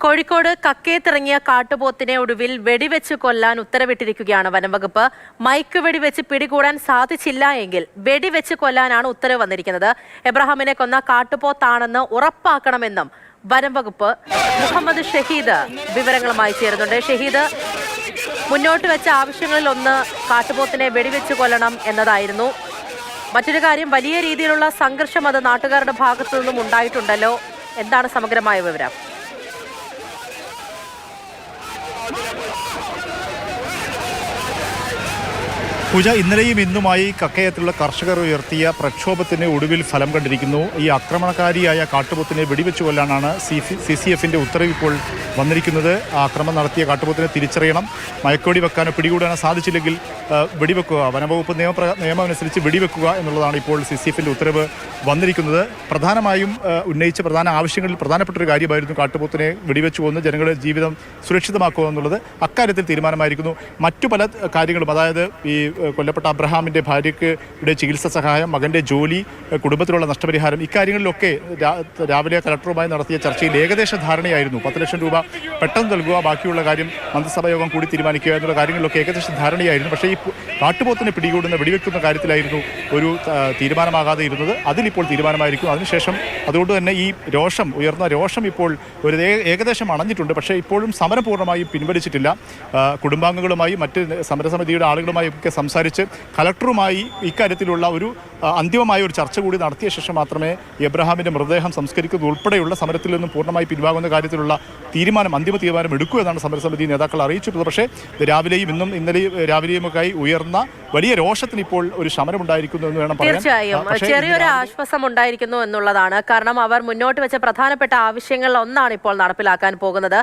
കോഴിക്കോട് കക്കയത്തിറങ്ങിയ കാട്ടുപോത്തിനെ ഒടുവിൽ വെടിവെച്ച് കൊല്ലാൻ ഉത്തരവിട്ടിരിക്കുകയാണ് വനംവകുപ്പ്. മയക്ക് വെടിവെച്ച് പിടികൂടാൻ സാധിച്ചില്ല എങ്കിൽ വെടിവെച്ച് കൊല്ലാനാണ് ഉത്തരവ് വന്നിരിക്കുന്നത്. എബ്രഹാമിനെ കൊന്ന കാട്ടുപോത്താണെന്ന് ഉറപ്പാക്കണമെന്നും വനംവകുപ്പ്. മുഹമ്മദ് ഷഹീദ് വിവരങ്ങളുമായി ചേരുന്നുണ്ട്. ഷഹീദ്, മുന്നോട്ട് വെച്ച ആവശ്യങ്ങളിൽ ഒന്ന് കാട്ടുപോത്തിനെ വെടിവെച്ച് കൊല്ലണം എന്നതായിരുന്നു. മറ്റൊരു കാര്യം, വലിയ രീതിയിലുള്ള സംഘർഷം അത് നാട്ടുകാരുടെ ഭാഗത്തു നിന്നും ഉണ്ടായിട്ടുണ്ടല്ലോ. എന്താണ് സമഗ്രമായ വിവരം? പൂജ, ഇന്നലെയും ഇന്നുമായി കക്കയത്തുള്ള കർഷകർ ഉയർത്തിയ പ്രക്ഷോഭത്തിന് ഒടുവിൽ ഫലം കണ്ടിരിക്കുന്നു. ഈ ആക്രമണകാരിയായ കാട്ടുപോത്തിനെ വെടിവെച്ചു കൊല്ലാനാണ് CCF-ന്റെ ഉത്തരവ് ഇപ്പോൾ വന്നിരിക്കുന്നത്. ആക്രമണം നടത്തിയ കാട്ടുപോത്തിനെ തിരിച്ചറിയണം, മയക്കുവെടി വെക്കാനോ പിടികൂടാനോ സാധിച്ചില്ലെങ്കിൽ വെടിവെക്കുക, വനംവകുപ്പ് നിയമം അനുസരിച്ച് വെടിവെക്കുക എന്നുള്ളതാണ് ഇപ്പോൾ CCF-ന്റെ ഉത്തരവ് വന്നിരിക്കുന്നത്. പ്രധാനമായും ഉന്നയിച്ച പ്രധാന ആവശ്യങ്ങളിൽ പ്രധാനപ്പെട്ടൊരു കാര്യമായിരുന്നു കാട്ടുപോത്തിനെ വെടിവെച്ചു കൊന്ന് ജനങ്ങളുടെ ജീവിതം സുരക്ഷിതമാക്കുക എന്നുള്ളത്. അക്കാര്യത്തിൽ തീരുമാനമായിരിക്കുന്നു. മറ്റു പല കാര്യങ്ങളും, അതായത് ഈ കൊല്ലപ്പെട്ട അബ്രഹാമിൻ്റെ ഭാര്യയ്ക്ക് ഇവിടെ ചികിത്സ സഹായം, മകൻ്റെ ജോലി, കുടുംബത്തിലുള്ള നഷ്ടപരിഹാരം, ഇക്കാര്യങ്ങളിലൊക്കെ രാവിലെ കളക്ടറുമായി നടത്തിയ ചർച്ചയിൽ ഏകദേശ ധാരണയായിരുന്നു. 10 ലക്ഷം രൂപ പെട്ടെന്ന് നൽകുക, ബാക്കിയുള്ള കാര്യം മന്ത്രിസഭാ യോഗം കൂടി തീരുമാനിക്കുക എന്നുള്ള കാര്യങ്ങളിലൊക്കെ ഏകദേശ ധാരണയായിരുന്നു. പക്ഷേ ഈ കാട്ടുപോത്തിനെ പിടികൂടുന്ന വെടിവെക്കുന്ന കാര്യത്തിലായിരുന്നു ഒരു തീരുമാനമാകാതെ ഇരുന്നത്. അതിലിപ്പോൾ തീരുമാനമായിരിക്കും. അതിനുശേഷം അതുകൊണ്ട് തന്നെ ഈ ഉയർന്ന രോഷം ഇപ്പോൾ ഒരു ഏകദേശം അണഞ്ഞിട്ടുണ്ട്. പക്ഷേ ഇപ്പോഴും സമരം പൂർണ്ണമായും പിൻവലിച്ചിട്ടില്ല. കുടുംബാംഗങ്ങളുമായി മറ്റ് സമരസമിതിയുടെ ആളുകളുമായി ഒക്കെ സംസാരിച്ച് കലക്ടറുമായി ഇക്കാര്യത്തിലുള്ള ഒരു അന്തിമമായ ഒരു ചർച്ച കൂടി നടത്തിയ ശേഷം മാത്രമേ എബ്രഹാമിൻ്റെ മൃതദേഹം സംസ്കരിക്കുന്നത് ഉൾപ്പെടെയുള്ള സമരത്തിൽ നിന്നും പൂർണ്ണമായി പിൻവാങ്ങുന്ന കാര്യത്തിലുള്ള അന്തിമ തീരുമാനം എടുക്കൂ എന്നാണ് സമരസമിതി നേതാക്കൾ അറിയിച്ചിട്ടുള്ളത്. പക്ഷേ ഇന്നലെയും രാവിലെയുമൊക്കെയായി ഉയർന്ന വലിയ രോഷത്തിന് ഇപ്പോൾ ഒരു ശമനമുണ്ടായിരിക്കുന്നു എന്ന് വേണം പറയാൻ. തീർച്ചയായും ചെറിയൊരു ആശ്വാസം ഉണ്ടായിരിക്കുന്നു എന്നുള്ളതാണ്. കാരണം അവർ മുന്നോട്ട് വെച്ച പ്രധാനപ്പെട്ട ആവശ്യങ്ങളിൽ ഒന്നാണ് ഇപ്പോൾ നടപ്പിലാക്കാൻ പോകുന്നത്.